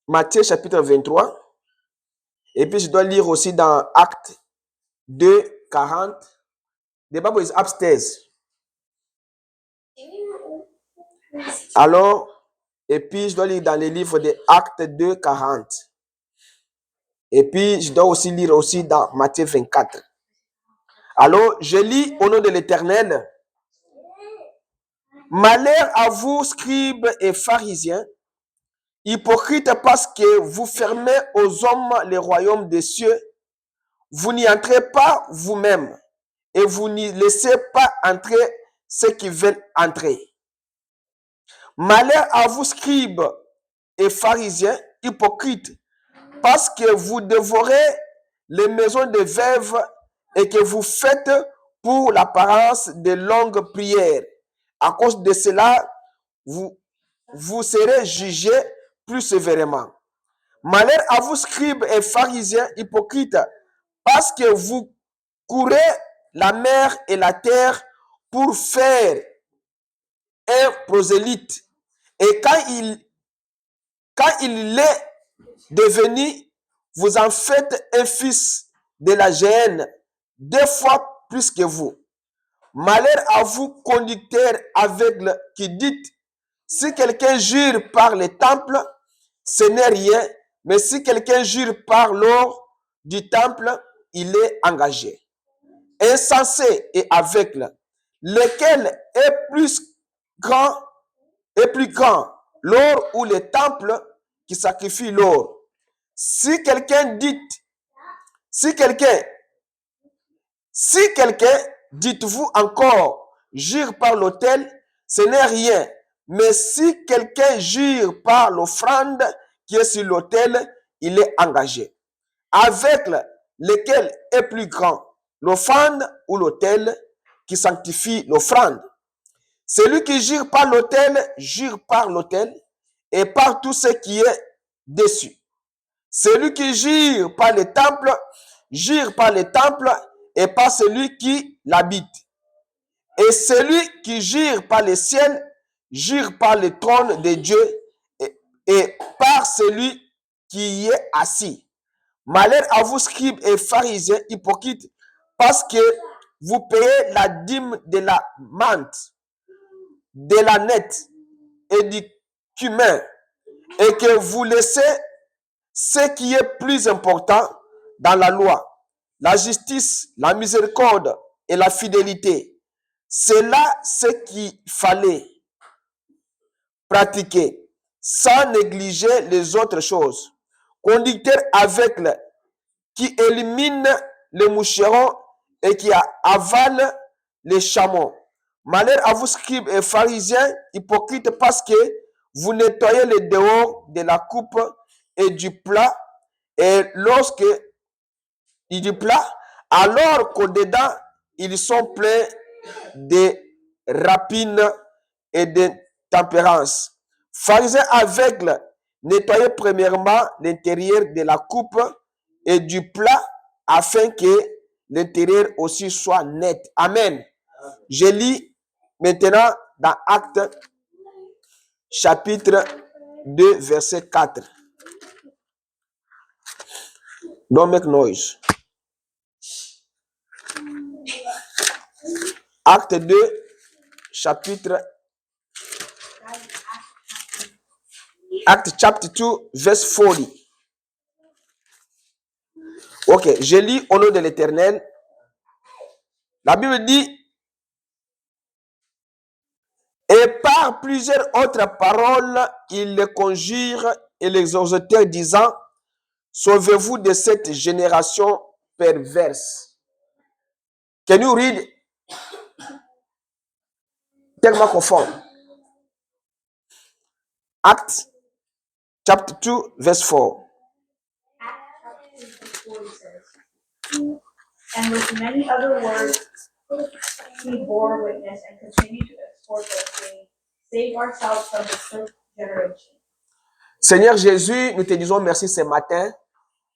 Matthieu chapitre 23. Et puis je dois lire aussi dans Actes 2, 40. The Bible is upstairs. Alors, et puis je dois lire dans les livres de Actes 2, 40. Et puis je dois aussi lire aussi dans Matthieu 24. Alors, je lis au nom de l'Éternel. Malheur à vous, scribes et pharisiens, hypocrites, parce que vous fermez aux hommes les royaumes des cieux. Vous n'y entrez pas vous-même et vous n'y laissez pas entrer ceux qui veulent entrer. Malheur à vous, scribes et pharisiens, hypocrites, parce que vous dévorez les maisons des veuves et que vous faites pour l'apparence de longues prières. À cause de cela, vous serez jugés plus sévèrement. Malheur à vous, scribes et pharisiens, hypocrites, parce que vous courez la mer et la terre pour faire un prosélyte. Et quand il est devenu, vous en faites un fils de la géhenne, 2 fois plus que vous. Malheur à vous, conducteurs aveugles, qui dites, si quelqu'un jure par le temple, ce n'est rien, mais si quelqu'un jure par l'or du temple, il est engagé. Insensé et aveugle, lequel est plus grand, l'or ou le temple qui sacrifie l'or? Si quelqu'un, dites-vous encore, jure par l'autel, ce n'est rien. Mais si quelqu'un jure par l'offrande qui est sur l'autel, il est engagé. Aveugle, lequel est plus grand, l'offrande ou l'autel qui sanctifie l'offrande? Celui qui jure par l'autel, jure par l'autel et par tout ce qui est dessus. Celui qui jure par le temple, jure par le temple et par celui qui l'habite. Et celui qui jure par le ciel, jure par le trône de Dieu et par celui qui y est assis. Malheur à vous, scribes et pharisiens hypocrites, parce que vous payez la dîme de la menthe, de la nette et du cumin, et que vous laissez ce qui est plus important dans la loi, la justice, la miséricorde et la fidélité. C'est là ce qu'il fallait pratiquer, sans négliger les autres choses. Conducteur aveugle qui élimine les moucherons et qui avale les chameaux. Malheur à vous, scribes et pharisiens, hypocrites, parce que vous nettoyez les dehors de la coupe et du plat, et alors qu'au-dedans, ils sont pleins de rapines et de tempérance. Pharisiens aveugles, nettoyez premièrement l'intérieur de la coupe et du plat, afin que l'intérieur aussi soit net. Amen. Je lis maintenant dans Actes chapitre 2, verset 4. Don't make noise. Acte 2, chapitre Acte chapter 2, verse 40. Ok, je lis au nom de l'Éternel. La Bible dit, et par plusieurs autres paroles, il les conjure et les exhortait, disant, sauvez-vous de cette génération perverse. Can you read? Take microphone. Acts chapter 2, verse 4. And with many other words, he bore witness and continued to exhort them, saying, save ourselves from this generation. Seigneur Jésus, nous te disons merci ce matin.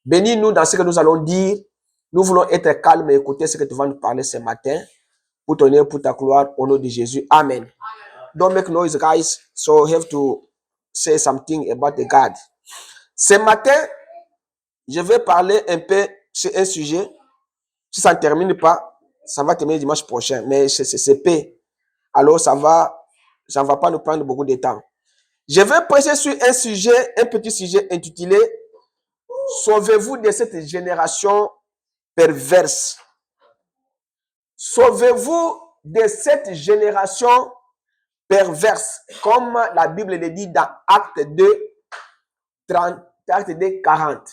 Bénis-nous dans ce que nous allons dire. Nous voulons être calmes et écouter ce que tu vas nous parler ce matin. Pour ton nom, pour ta gloire, au nom de Jésus. Amen. Don't make noise, guys. So you have to say something about the God. Ce matin, je vais parler un peu sur un sujet. Si ça ne termine pas, ça va terminer dimanche prochain. Mais c'est paix. Alors, ça ne va pas nous prendre beaucoup de temps. Je vais prêcher sur un sujet, un petit sujet intitulé « Sauvez-vous de cette génération perverse ». Sauvez-vous de cette génération perverse, comme la Bible le dit dans Acte 2, 30, Acte 2, 40.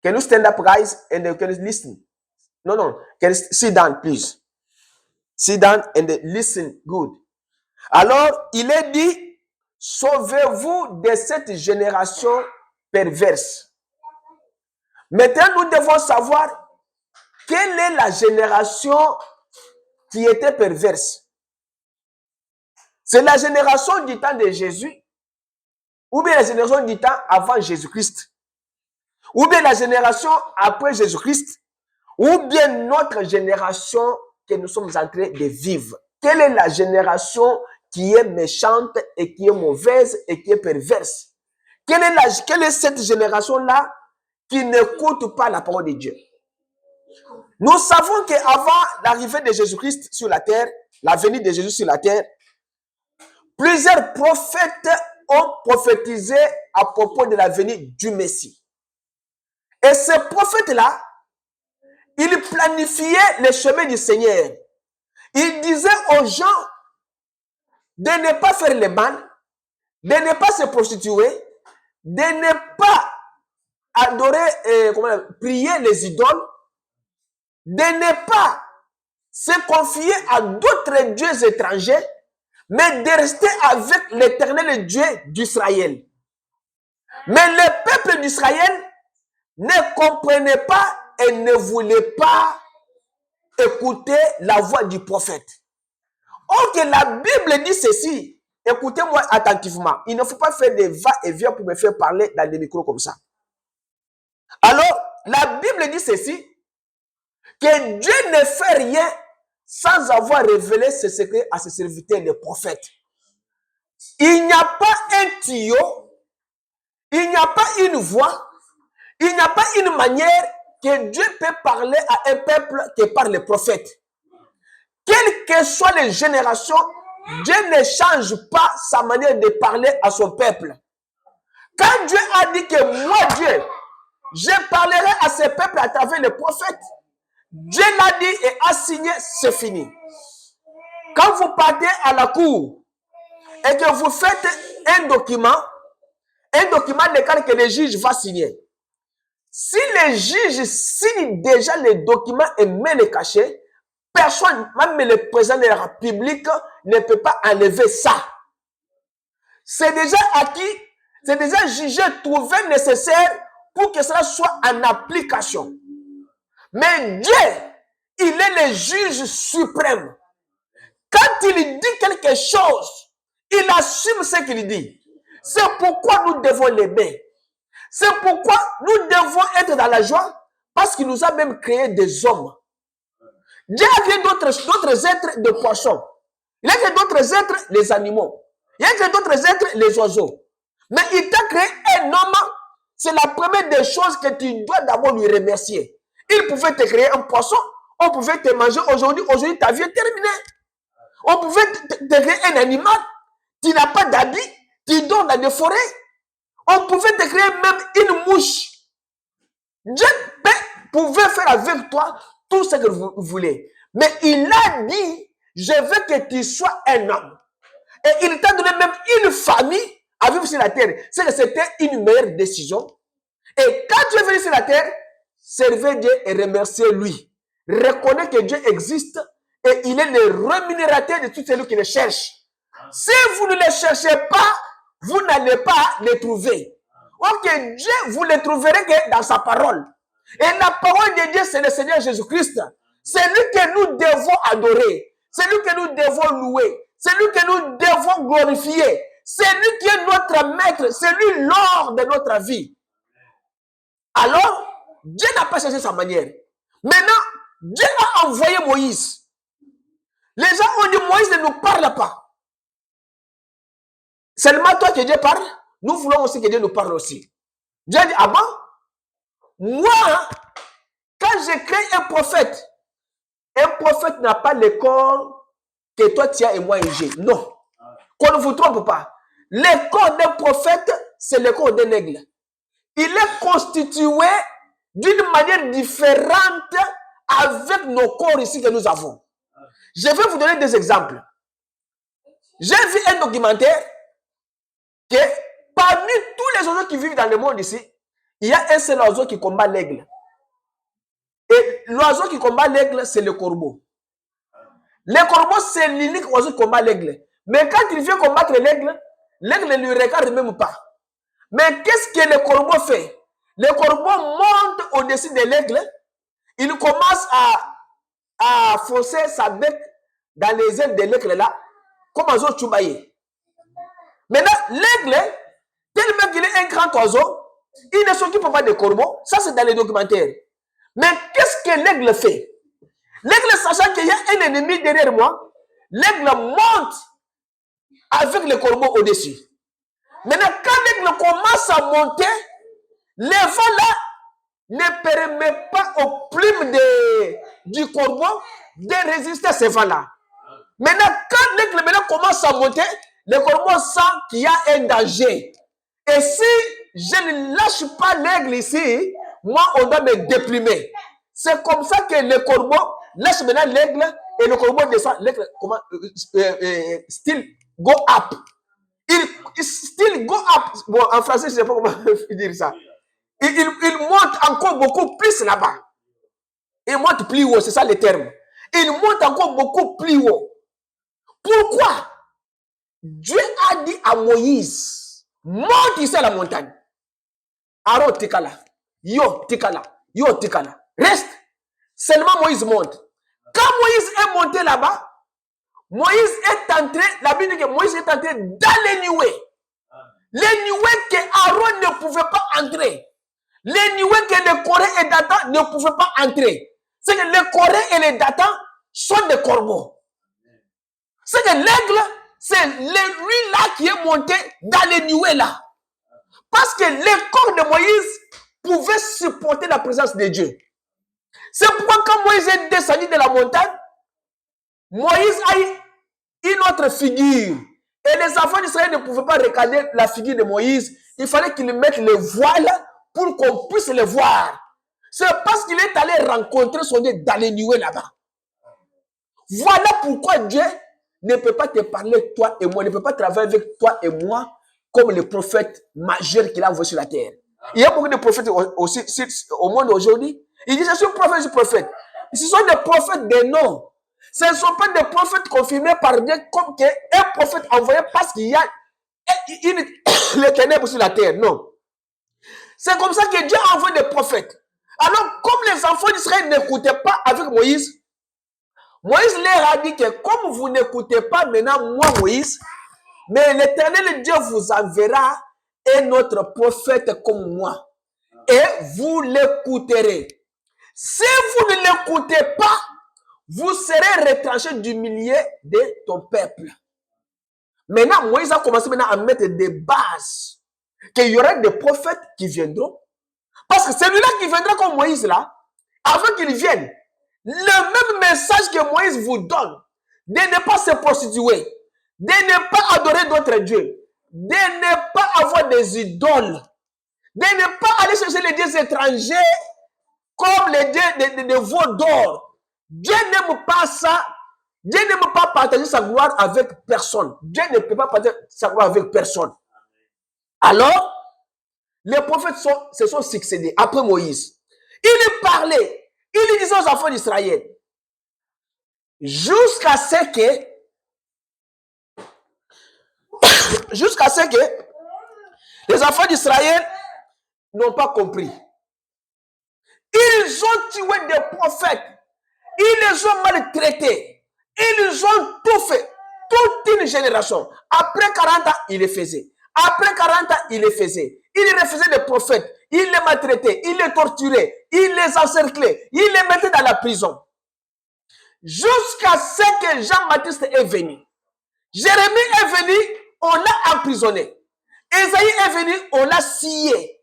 Can you stand up, guys, and can you listen? No. Can you sit down, please? Sit down and listen good. Alors, il est dit, sauvez-vous de cette génération perverse. Maintenant, nous devons savoir quelle est la génération qui était perverse. C'est la génération du temps de Jésus, ou bien la génération du temps avant Jésus-Christ, ou bien la génération après Jésus-Christ, ou bien notre génération que nous sommes en train de vivre. Quelle est la génération qui est méchante et qui est mauvaise et qui est perverse? Quelle est cette génération-là qui n'écoute pas la parole de Dieu? Nous savons qu'avant l'arrivée de Jésus-Christ sur la terre, la venue de Jésus sur la terre, plusieurs prophètes ont prophétisé à propos de la venue du Messie. Et ces prophètes-là, ils planifiaient le chemin du Seigneur. Ils disaient aux gens de ne pas faire le mal, de ne pas se prostituer, de ne pas adorer, prier les idoles, de ne pas se confier à d'autres dieux étrangers, mais de rester avec l'Éternel Dieu d'Israël. Mais le peuple d'Israël ne comprenait pas et ne voulait pas écouter la voix du prophète. Or que la Bible dit ceci, écoutez-moi attentivement, il ne faut pas faire des va-et-vient pour me faire parler dans des micros comme ça. Alors, la Bible dit ceci, que Dieu ne fait rien sans avoir révélé ses secrets à ses serviteurs, les prophètes. Il n'y a pas un tuyau, il n'y a pas une voix, il n'y a pas une manière que Dieu peut parler à un peuple que par les prophètes. Quelles que soient les générations, Dieu ne change pas sa manière de parler à son peuple. Quand Dieu a dit que moi, Dieu, je parlerai à ce peuple à travers les prophètes, Dieu l'a dit et a signé, c'est fini. Quand vous partez à la cour et que vous faites un document légal que le juge va signer, si le juge signe déjà le document et met le cachet, personne, même le président de la République, ne peut pas enlever ça. C'est déjà acquis, c'est déjà jugé, trouvé nécessaire pour que cela soit en application. Mais Dieu, il est le juge suprême. Quand il dit quelque chose, il assume ce qu'il dit. C'est pourquoi nous devons l'aimer. C'est pourquoi nous devons être dans la joie, parce qu'il nous a même créé des hommes. Dieu a créé d'autres êtres de poissons. Il a créé d'autres êtres, les animaux. Il a créé d'autres êtres, les oiseaux. Mais il t'a créé un homme. C'est la première des choses que tu dois d'abord lui remercier. Il pouvait te créer un poisson. On pouvait te manger aujourd'hui. Aujourd'hui, ta vie est terminée. On pouvait te créer un animal. Tu n'as pas d'habit. Tu dors dans des forêts. On pouvait te créer même une mouche. Dieu pouvait faire avec toi tout ce que vous voulez. Mais il a dit, je veux que tu sois un homme. Et il t'a donné même une famille à vivre sur la terre. C'est que c'était une meilleure décision. Et quand tu es venu sur la terre, servez Dieu et remerciez lui. Reconnais que Dieu existe et il est le rémunérateur de tous ceux qui le cherchent. Si vous ne le cherchez pas, vous n'allez pas le trouver. Ok, Dieu, vous le trouverez que dans sa parole. Et la parole de Dieu, c'est le Seigneur Jésus-Christ. C'est lui que nous devons adorer. C'est lui que nous devons louer. C'est lui que nous devons glorifier. C'est lui qui est notre maître. C'est lui l'or de notre vie. Alors, Dieu n'a pas changé sa manière. Maintenant, Dieu a envoyé Moïse. Les gens ont dit, Moïse ne nous parle pas. Seulement toi que Dieu parle, nous voulons aussi que Dieu nous parle aussi. Dieu a dit, ah bon? Moi, quand je crée un prophète n'a pas le corps que toi tu as et moi j'ai. Non. Qu'on ne vous trompe pas. Le corps d'un prophète, c'est le corps d'un aigle. Il est constitué d'une manière différente avec nos corps ici que nous avons. Je vais vous donner des exemples. J'ai vu un documentaire que parmi tous les oiseaux qui vivent dans le monde ici, il y a un seul oiseau qui combat l'aigle. Et l'oiseau qui combat l'aigle, c'est le corbeau. Le corbeau, c'est l'unique oiseau qui combat l'aigle. Mais quand il vient combattre l'aigle, l'aigle ne lui regarde même pas. Mais qu'est-ce que le corbeau fait? Le corbeau monte au-dessus de l'aigle. Il commence à foncer sa bec dans les ailes de l'aigle là, comme un oiseau choubaillé. Maintenant, l'aigle, tellement qu'il est un grand oiseau, il ne s'occupe pas des corbeaux. Ça, c'est dans les documentaires. Mais qu'est-ce que l'aigle fait? L'aigle, sachant qu'il y a un ennemi derrière moi, l'aigle monte avec le corbeau au-dessus. Maintenant, quand l'aigle commence à monter, le vent là ne permet pas aux plumes du corbeau de résister à ce vent-là. Maintenant, quand l'aigle commence à monter, le corbeau sent qu'il y a un danger. Et si je ne lâche pas l'aigle ici, moi, on doit me déplumer. C'est comme ça que le corbeau lâche maintenant l'aigle et le corbeau descend. L'aigle, comment, still go up. Il still go up. Bon, en français, je ne sais pas comment dire ça. Il monte encore beaucoup plus là-bas. Il monte plus haut, c'est ça le terme. Il monte encore beaucoup plus haut. Pourquoi? Dieu a dit à Moïse, monte ici à la montagne. Aaron tikala. Yo tikala. Yo tikala. Reste. Seulement Moïse monte. Quand Moïse est monté là-bas, Moïse est entré, la Bible dit que Moïse est entré dans les nuées. Les nuées que Aaron ne pouvait pas entrer. Les nuées que le Corée et Dathan ne pouvaient pas entrer. C'est que le Corée et les Dathan sont des corbeaux. C'est que l'aigle, c'est lui-là qui est monté dans les nuées là. Parce que le corps de Moïse pouvait supporter la présence de Dieu. C'est pourquoi quand Moïse est descendu de la montagne, Moïse a eu une autre figure. Et les enfants d'Israël ne pouvaient pas regarder la figure de Moïse. Il fallait qu'ils mettent le voile pour qu'on puisse le voir. C'est parce qu'il est allé rencontrer son Dieu dans les nuées là-bas. Voilà pourquoi Dieu ne peut pas te parler, toi et moi, ne peut pas travailler avec toi et moi comme le prophète majeur qu'il a envoyé sur la terre. Il y a beaucoup de prophètes aussi au monde aujourd'hui. Ils disent, je suis prophète, je suis prophète. Ce sont des prophètes de nom. Ce ne sont pas des prophètes confirmés par Dieu comme un prophète envoyé parce qu'il y a les ténèbres sur la terre. Non. C'est comme ça que Dieu a envoyé des prophètes. Alors, comme les enfants d'Israël n'écoutaient pas avec Moïse, Moïse leur a dit que comme vous n'écoutez pas maintenant moi, Moïse, mais l'Éternel Dieu vous enverra un autre prophète comme moi. Et vous l'écouterez. Si vous ne l'écoutez pas, vous serez retranché du milieu de ton peuple. Maintenant, Moïse a commencé maintenant à mettre des bases. Qu'il y aura des prophètes qui viendront. Parce que celui-là qui viendra comme Moïse là, avant qu'il vienne, le même message que Moïse vous donne, de ne pas se prostituer, de ne pas adorer d'autres dieux, de ne pas avoir des idoles, de ne pas aller chercher les dieux étrangers comme les dieux de veaux d'or. Dieu n'aime pas ça. Dieu n'aime pas partager sa gloire avec personne. Dieu ne peut pas partager sa gloire avec personne. Alors, les prophètes se sont succédés après Moïse. Il parlait, il disait aux enfants d'Israël, jusqu'à ce que les enfants d'Israël n'ont pas compris. Ils ont tué des prophètes, ils les ont maltraités, ils ont tout fait, toute une génération. Après 40 ans, ils les faisaient. Après 40 ans, il les faisait. Il refaisait les prophètes. Il les maltraitait. Il les torturait. Il les encerclait. Il les mettait dans la prison. Jusqu'à ce que Jean-Baptiste est venu. Jérémie est venu, on l'a emprisonné. Ésaïe est venu, on l'a scié.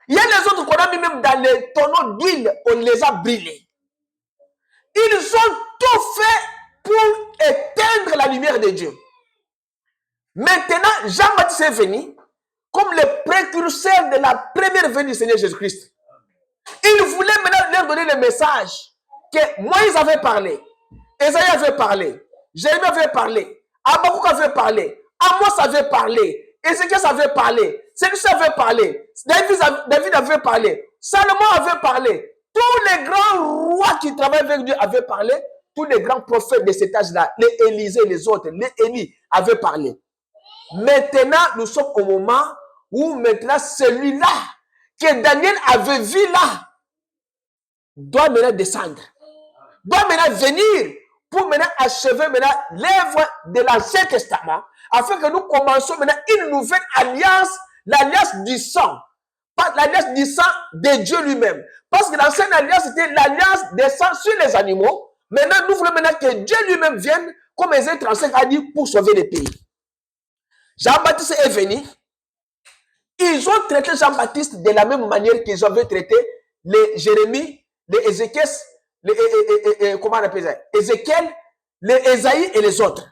Il y a les autres qu'on a mis même dans les tonneaux d'huile, on les a brûlés. Ils ont tout fait pour éteindre la lumière de Dieu. Maintenant, Jean-Baptiste est venu comme le précurseur de la première venue du Seigneur Jésus-Christ. Il voulait maintenant leur donner le message que Moïse avait parlé, Esaïe avait parlé, Jérémie avait parlé, Habakkuk avait parlé, Amos avait parlé, Ézéchiel avait parlé, Célestin avait parlé, David avait parlé, Salomon avait parlé. Tous les grands rois qui travaillent avec Dieu avaient parlé. Tous les grands prophètes de cet âge-là, les Élisée, les autres, les Élie avaient parlé. Maintenant, nous sommes au moment où maintenant celui-là que Daniel avait vu là doit maintenant descendre, doit maintenant venir pour maintenant achever maintenant l'œuvre de l'Ancien Testament, afin que nous commencions maintenant une nouvelle alliance, l'alliance du sang, pas l'alliance du sang de Dieu lui-même. Parce que l'ancienne alliance c'était l'alliance des sangs sur les animaux. Maintenant, nous voulons maintenant que Dieu lui-même vienne, comme Ésaïe 35 a dit, pour sauver les pays. Jean-Baptiste est venu. Ils ont traité Jean-Baptiste de la même manière qu'ils avaient traité les Jérémie, les Ézéchiel, comment on appelle ça? Ézéchiel, les Ésaïe et les autres.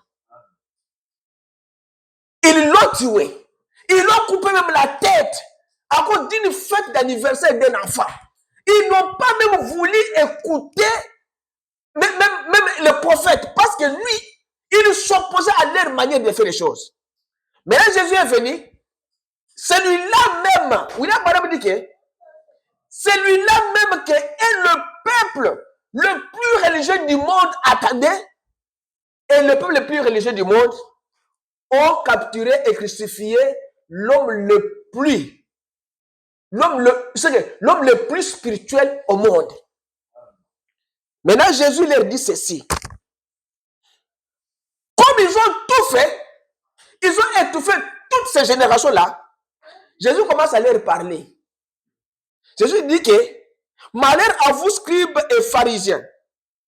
Ils l'ont tué. Ils l'ont coupé même la tête à cause d'une fête d'anniversaire d'un enfant. Ils n'ont pas même voulu écouter même le prophète parce que lui, il s'opposait à leur manière de faire les choses. Maintenant, Jésus est venu. Celui-là même, William Branham dit que celui-là même que est le peuple le plus religieux du monde attendait, et le peuple le plus religieux du monde ont capturé et crucifié l'homme le plus spirituel au monde. Maintenant, Jésus leur dit ceci. Comme ils ont tout fait, ils ont étouffé toutes ces générations-là, Jésus commence à leur parler. Jésus dit que malheur à vous, scribes et pharisiens,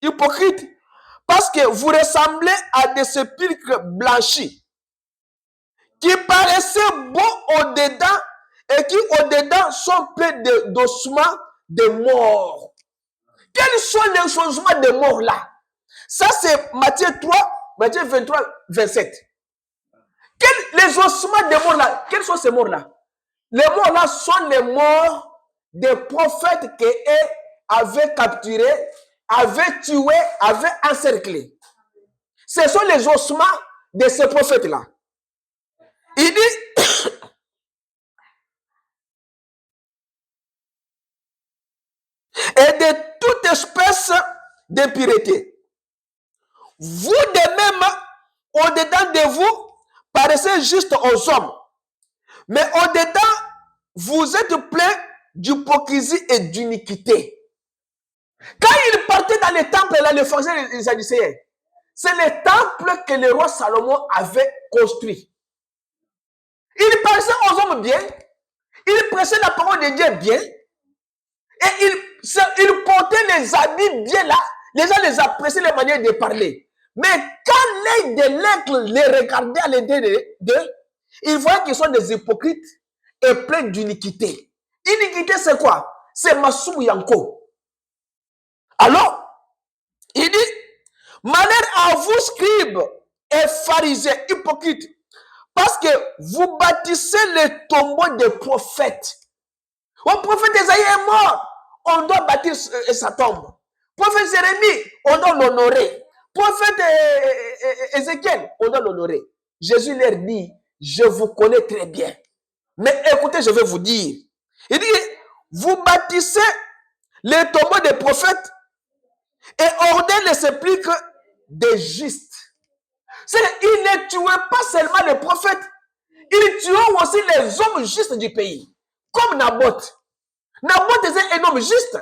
hypocrites, parce que vous ressemblez à des sépulcres blanchis, qui paraissaient beaux au-dedans et qui au-dedans sont pleins d'ossements de morts. Quels sont les ossements de morts là? Ça c'est Matthieu 23, 27. Les ossements de morts là, quels sont ces morts là? Les morts là sont les morts des prophètes qu'eux avaient capturés, avaient tués, avaient encerclés. Ce sont les ossements de ces prophètes-là. Il dit, et de toute espèce d'impureté. Vous de même, au-dedans de vous, paraissez juste aux hommes. Mais au-dedans, vous êtes plein d'hypocrisie et d'iniquité. Quand il partait dans les temples, là, les pharisiens et les sadducéens, c'est le temple que le roi Salomon avait construit. Il paraissait aux hommes bien, il prêchait la parole de Dieu bien, et il portait les habits bien là, les gens les appréciaient les manières de parler. Mais quand l'œil de l'aigle les regardait à l'intérieur d'eux, ils voyaient qu'ils sont des hypocrites et pleins d'iniquité. Iniquité, c'est quoi? C'est Masou Yanko. Alors, il dit, malheur à vous, scribes et pharisiens, hypocrites, parce que vous bâtissez les tombeaux des prophètes. Le prophète Esaïe est mort, on doit bâtir sa tombe. Prophète Jérémie, on doit l'honorer. Prophète Ézéchiel, on doit l'honorer. Jésus leur dit, je vous connais très bien. Mais écoutez, je vais vous dire. Il dit, vous bâtissez les tombeaux des prophètes et ordonnez les sépulcres des justes. Il ne tuait pas seulement les prophètes, il tuait aussi les hommes justes du pays. Comme Naboth. Naboth était un homme juste.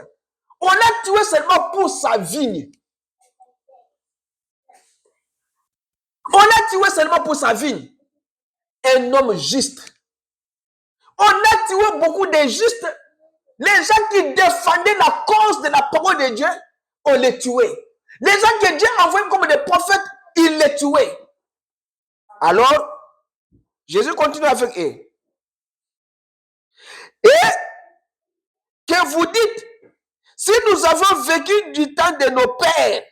On l'a tué seulement pour sa vigne. On l'a tué seulement pour sa vigne. Un homme juste. On a tué beaucoup de justes. Les gens qui défendaient la cause de la parole de Dieu, on les tuait. Les gens que Dieu envoyait comme des prophètes, il les tuait. Alors, Jésus continue avec eux. Et que vous dites, si nous avons vécu du temps de nos pères,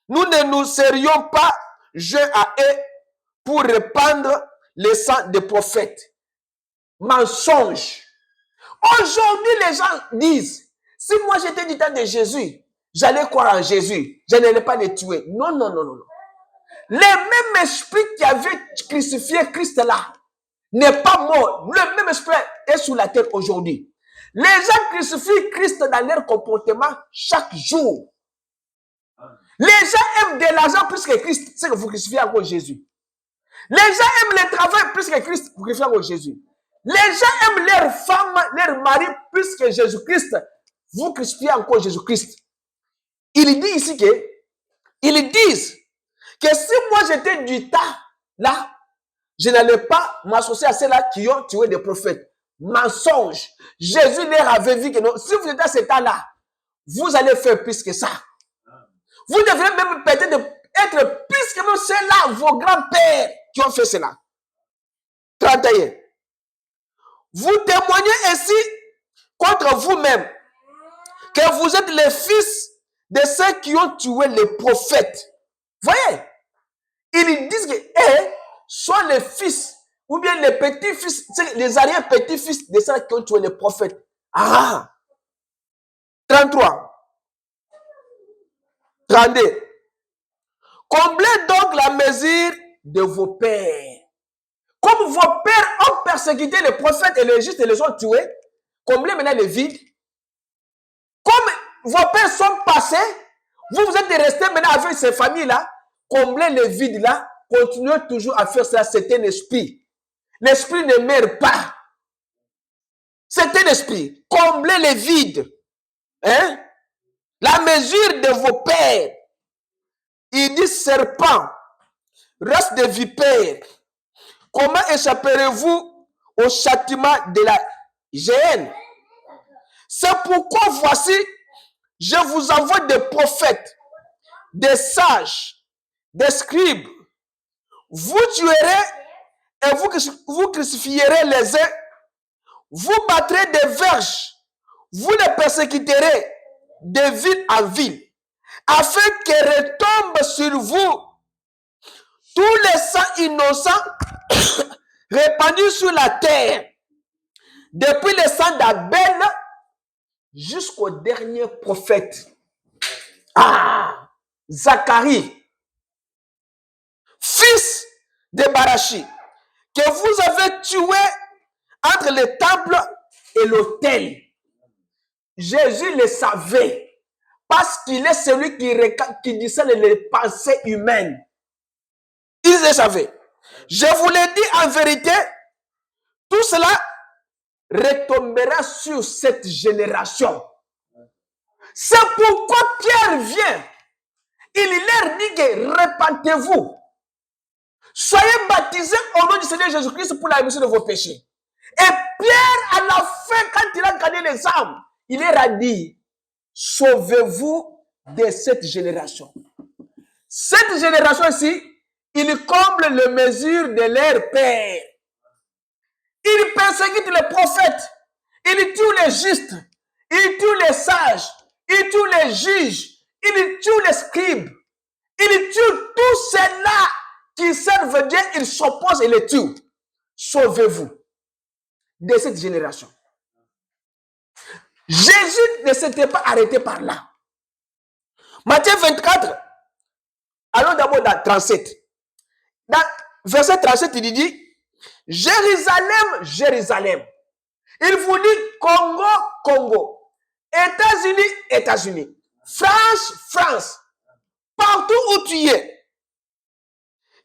nous ne nous serions pas joints à eux pour répandre le sang des prophètes. Mensonge. Aujourd'hui, les gens disent, si moi j'étais du temps de Jésus, j'allais croire en Jésus, je n'allais pas les tuer. Non, non, non, non, non. Le même esprit qui avait crucifié Christ là n'est pas mort. Le même esprit est sur la terre aujourd'hui. Les gens crucifient Christ dans leur comportement chaque jour. Les gens aiment de l'argent plus que Christ, c'est que vous crucifiez encore Jésus. Les gens aiment le travail plus que Christ, vous crucifiez encore Jésus. Les gens aiment leur femme, leur mari plus que Jésus-Christ, vous crucifiez encore Jésus-Christ. Il dit ici que, ils disent que si moi j'étais du temps là, je n'allais pas m'associer à ceux-là qui ont tué des prophètes. Mensonge. Jésus leur avait dit que non, si vous êtes à ce temps-là, vous allez faire plus que ça. Vous devrez même peut-être être plus que même ceux-là, vos grands-pères qui ont fait cela. 31. Vous témoignez ainsi contre vous-même que vous êtes les fils de ceux qui ont tué les prophètes. Voyez, ils disent que eux sont les fils ou bien les petits-fils, les arrière-petits-fils de ceux qui ont tué les prophètes. Ah! 33. 32. Comblez donc la mesure de vos pères. Comme vos pères ont persécuté les prophètes et les justes et les ont tués, comblez maintenant le vide. Comme vos pères sont passés, vous êtes restés maintenant avec ces familles-là, comblez le vide là, continuez toujours à faire ça, c'est un esprit. L'esprit ne meurt pas. C'est un esprit. Comblez le vide. Hein? La mesure de vos pères. Il dit serpent, race de vipères. Comment échapperez-vous au châtiment de la géhenne? C'est pourquoi voici, je vous envoie des prophètes, des sages, des scribes. Vous tuerez et vous crucifierez les uns. Vous battrez des verges. Vous les persécuterez de ville en ville, afin que retombe sur vous tous les sangs innocents répandus sur la terre, depuis le sang d'Abel jusqu'au dernier prophète. Ah, Zacharie, fils de Barachi, que vous avez tué entre le temple et l'autel. Jésus le savait, parce qu'il est celui qui discerne les pensées humaines. Il le savait. Je vous l'ai dit en vérité, tout cela retombera sur cette génération. C'est pourquoi Pierre vient. Il leur dit que repentez-vous. Soyez baptisés au nom du Seigneur Jésus-Christ pour la rémission de vos péchés. Et Pierre, à la fin, quand il a gagné les âmes, il leur a dit, sauvez-vous de cette génération. Cette génération-ci, il comble les mesures de leur père. Il persécute les prophètes. Il tue les justes. Il tue les sages. Il tue les juges. Il tue les scribes. Il tue tous ceux-là qui servent Dieu. Il s'oppose et les tue. Sauvez-vous de cette génération. Jésus ne s'était pas arrêté par là. Matthieu 24, allons d'abord dans 37. Dans verset 37, il dit, Jérusalem, Jérusalem. Il vous dit Congo, Congo. États-Unis, États-Unis. France, France. Partout où tu es.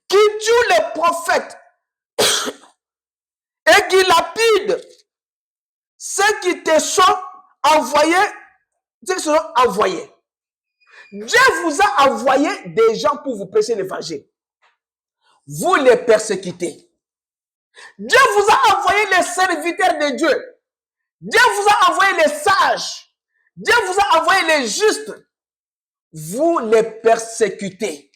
Qui tue les prophètes et qui lapide ceux qui te sont envoyés, ceux qui sont envoyés. Dieu vous a envoyé des gens pour vous prêcher l'évangile. Vous les persécutez. Dieu vous a envoyé les serviteurs de Dieu. Dieu vous a envoyé les sages. Dieu vous a envoyé les justes. Vous les persécutez.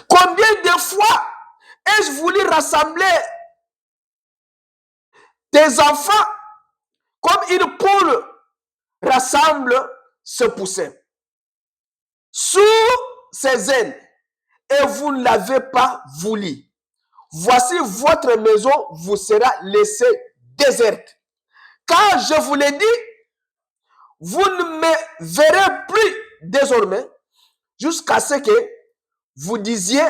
Combien de fois ai-je voulu rassembler tes enfants l'assemble se poussait sous ses ailes, et vous ne l'avez pas voulu. Voici votre maison vous sera laissée déserte. Car je vous l'ai dit, vous ne me verrez plus désormais jusqu'à ce que vous disiez,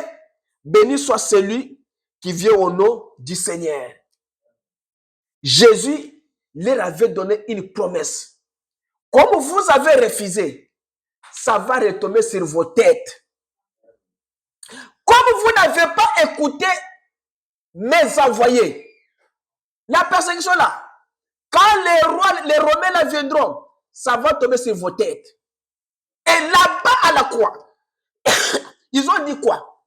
béni soit celui qui vient au nom du Seigneur. Jésus leur avait donné une promesse. Comme vous avez refusé, ça va retomber sur vos têtes. Comme vous n'avez pas écouté mes envoyés, la persécution là, quand les Romains là viendront, ça va tomber sur vos têtes. Et là-bas à la croix, ils ont dit quoi?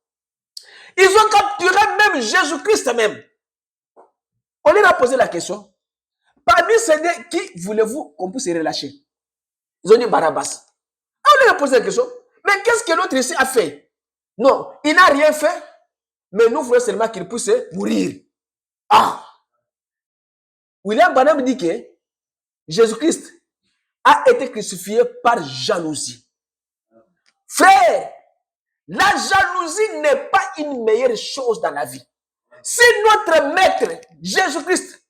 Ils ont capturé même Jésus-Christ même. On leur a posé la question. Parmi ces deux, qui voulez-vous qu'on puisse relâcher? Ils ont dit Barabbas. On leur a posé la question. Mais qu'est-ce que l'autre ici a fait? Non, il n'a rien fait, mais nous voulons seulement qu'il puisse mourir. Ah! William Branham dit que Jésus-Christ a été crucifié par jalousie. Frère, la jalousie n'est pas une meilleure chose dans la vie. Si notre maître, Jésus-Christ,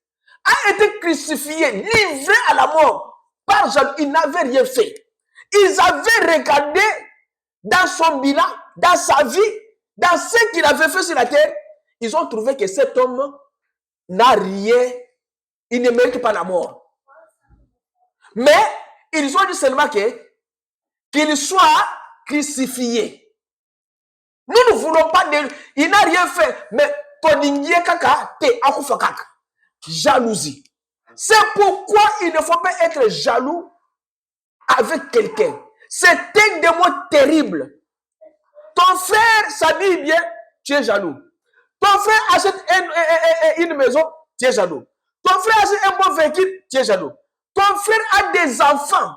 a été crucifié, livré à la mort par jalousie, il n'avait rien fait. Ils avaient regardé dans son bilan, dans sa vie, dans ce qu'il avait fait sur la terre, ils ont trouvé que cet homme n'a rien, il ne mérite pas la mort. Mais ils ont dit seulement qu'il soit crucifié. Nous ne voulons pas de... Il n'a rien fait, mais jalousie. C'est pourquoi il ne faut pas être jaloux avec quelqu'un. C'est un démon terrible. Ton frère s'habille bien, tu es jaloux. Ton frère achète une maison, tu es jaloux. Ton frère achète un bon véhicule, tu es jaloux. Ton frère a des enfants,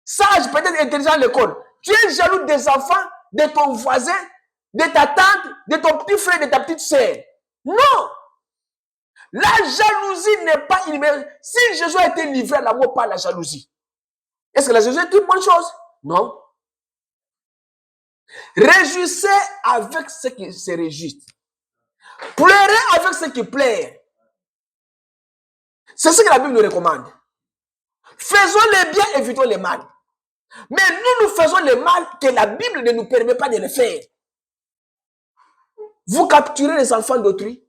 sages, peut-être intelligents à l'école. Tu es jaloux des enfants de ton voisin, de ta tante, de ton petit frère, de ta petite sœur. Non! La jalousie n'est pas une... Si Jésus a été livré à l'amour par la jalousie, est-ce que la jalousie est une bonne chose? Non. Réjouissez avec ceux qui se réjouissent. Pleurez avec ceux qui pleurent. C'est ce que la Bible nous recommande. Faisons les biens, évitons les mal. Mais nous faisons le mal que la Bible ne nous permet pas de le faire. Vous capturez les enfants d'autrui,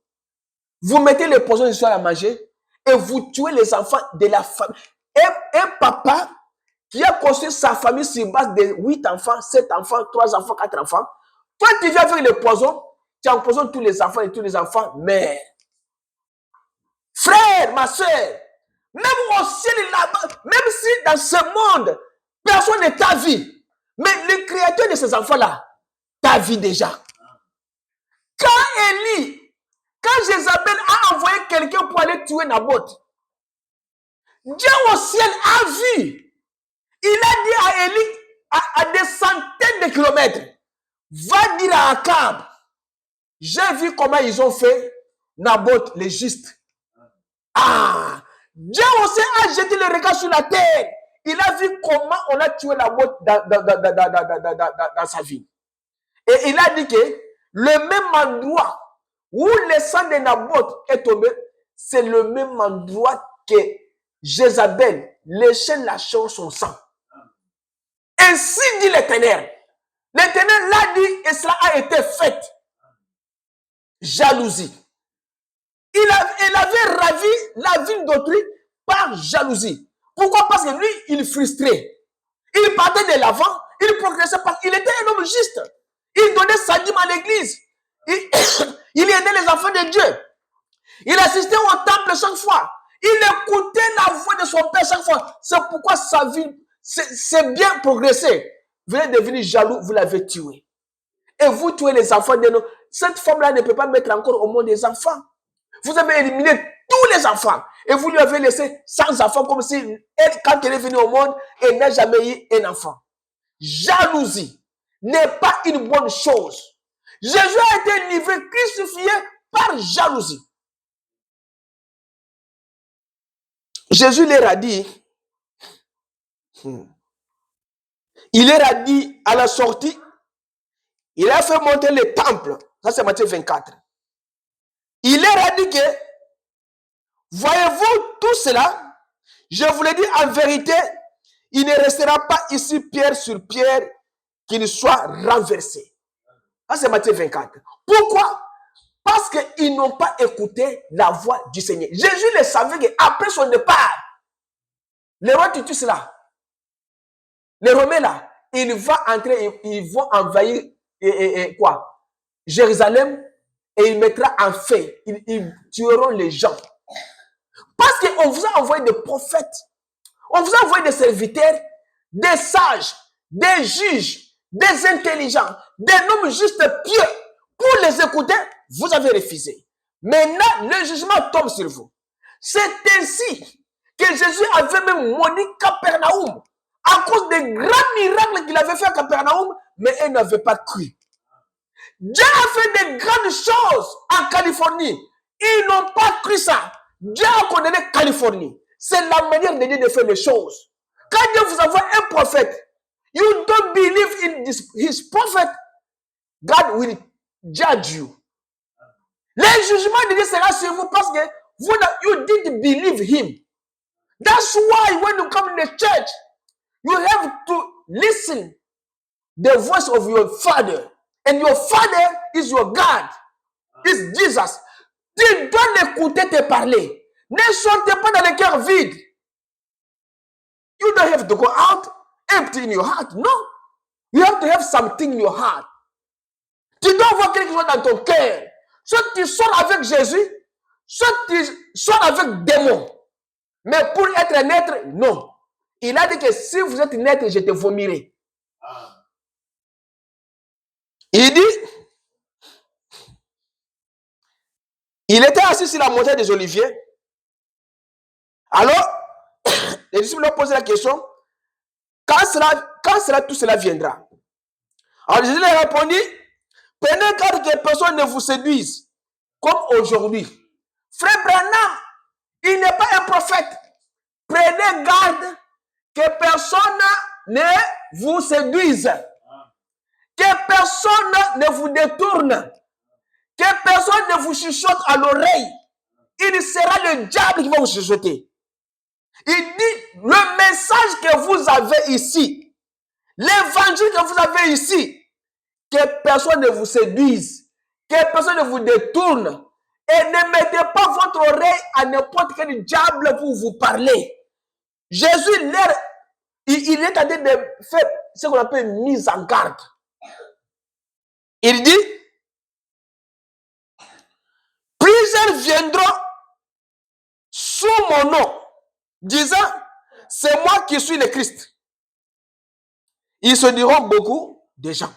vous mettez les poisons du soir à manger et vous tuez les enfants de la famille. Un papa qui a construit sa famille sur base de 8 enfants, 7 enfants, 3 enfants, 4 enfants. Toi, tu viens avec le poison, tu empoisonnes tous les enfants et tous les enfants meurent. Frère, ma soeur, même au ciel là-bas, même si dans ce monde, personne ne t'a vu, mais le créateur de ces enfants-là t'a vu déjà. Quand Jézabel a envoyé quelqu'un pour aller tuer Naboth, Dieu au ciel a vu. Il a dit à Élie, à des centaines de kilomètres, va dire à Akab, j'ai vu comment ils ont fait Naboth le juste. Ah, Dieu aussi a jeté le regard sur la terre. Il a vu comment on a tué Naboth dans sa vie. Et il a dit que le même endroit où le sang de Naboth est tombé, c'est le même endroit que Jézabel léchait la chair son sang. Ainsi dit l'Éternel. L'Éternel l'a dit et cela a été fait. Jalousie. Il avait ravi la ville d'autrui par jalousie. Pourquoi? Parce que lui, il frustrait. Il partait de l'avant, il progressait parce qu'il était un homme juste. Il donnait sa dîme à l'église. Il aidait les enfants de Dieu. Il assistait au temple chaque fois. Il écoutait la voix de son père chaque fois. C'est pourquoi sa vie c'est bien progressé. Vous êtes devenu jaloux, vous l'avez tué. Et vous tuez les enfants de nous. Cette femme-là ne peut pas mettre encore au monde des enfants. Vous avez éliminé tous les enfants. Et vous lui avez laissé sans enfants comme si, elle, quand elle est venue au monde, elle n'a jamais eu un enfant. Jalousie n'est pas une bonne chose. Jésus a été livré, crucifié par jalousie. Jésus leur a dit, Il leur a dit à la sortie, il a fait monter le temple. Ça, c'est Matthieu 24. Il leur a dit que, voyez-vous tout cela, je vous le dis en vérité, il ne restera pas ici pierre sur pierre qui ne soit renversé. Ça, c'est Matthieu 24. Pourquoi? Parce qu'ils n'ont pas écouté la voix du Seigneur. Jésus le savait qu'après son départ, les rois Titus là, les Romains là, ils vont entrer, ils vont envahir quoi? Jérusalem, et il mettra en fait, ils tueront les gens. Parce qu'on vous a envoyé des prophètes, on vous a envoyé des serviteurs, des sages, des juges, des intelligents, des hommes juste pieux. Pour les écouter, vous avez refusé. Maintenant, le jugement tombe sur vous. C'est ainsi que Jésus avait même maudit Capernaum à cause des grands miracles qu'il avait fait à Capernaum, mais ils n'avaient pas cru. Dieu a fait des grandes choses en Californie. Ils n'ont pas cru ça. Dieu a condamné Californie. C'est la manière de Dieu de faire les choses. Quand Dieu vous envoie un prophète, you don't believe in his prophet, God will judge you. Le jugement de Dieu sera sur vous parce que vous, you didn't believe him. That's why when you come in the church, you have to listen the voice of your father. And your father is your God. Is Jesus. Tu dois l'écouter te parler. Ne sortez pas dans le cœur vide. You don't have to go out empty in your heart. No. You have to have something in your heart. Tu dois avoir quelque chose dans ton cœur. Soit tu sors avec Jésus, soit tu sors avec démon. Mais pour être un être, non. Il a dit que si vous êtes un être, je te vomirai. Il dit, il était assis sur la montagne des Oliviers. Alors, les disciples ont posé la question, quand tout cela viendra? Alors Jésus leur répondit, prenez garde que personne ne vous séduise, comme aujourd'hui. Frère Branham, il n'est pas un prophète. Prenez garde que personne ne vous séduise. Que personne ne vous détourne. Que personne ne vous chuchote à l'oreille. Il sera le diable qui va vous chuchoter. Il dit, le message que vous avez ici, l'évangile que vous avez ici, que personne ne vous séduise, que personne ne vous détourne, et ne mettez pas votre oreille à n'importe quel diable pour vous parler. Jésus, il est en train de faire ce qu'on appelle une mise en garde. Il dit, plusieurs viendront sous mon nom, disant, c'est moi qui suis le Christ. Ils se diront beaucoup de gens.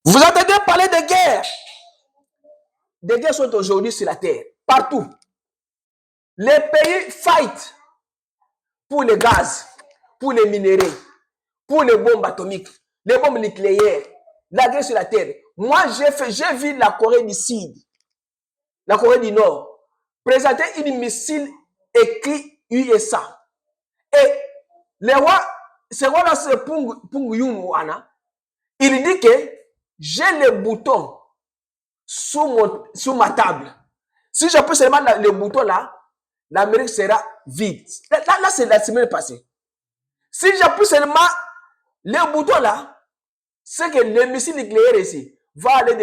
Vous entendez parler de guerre. Des guerres sont aujourd'hui sur la terre, partout. Les pays fight pour le gaz, pour les minéraux, pour les bombes atomiques, les bombes nucléaires, la guerre sur la terre. Moi, j'ai vu la Corée du Sud, la Corée du Nord, présenter une missile écrit USA. Et le roi, c'est roi c'est Pung Yun Wana, il dit que j'ai le bouton sous ma table. Si j'appuie seulement le bouton là, l'Amérique sera vide. Là c'est la semaine passée. Si j'appuie seulement le bouton là, c'est que le missile nucléaire ici va aller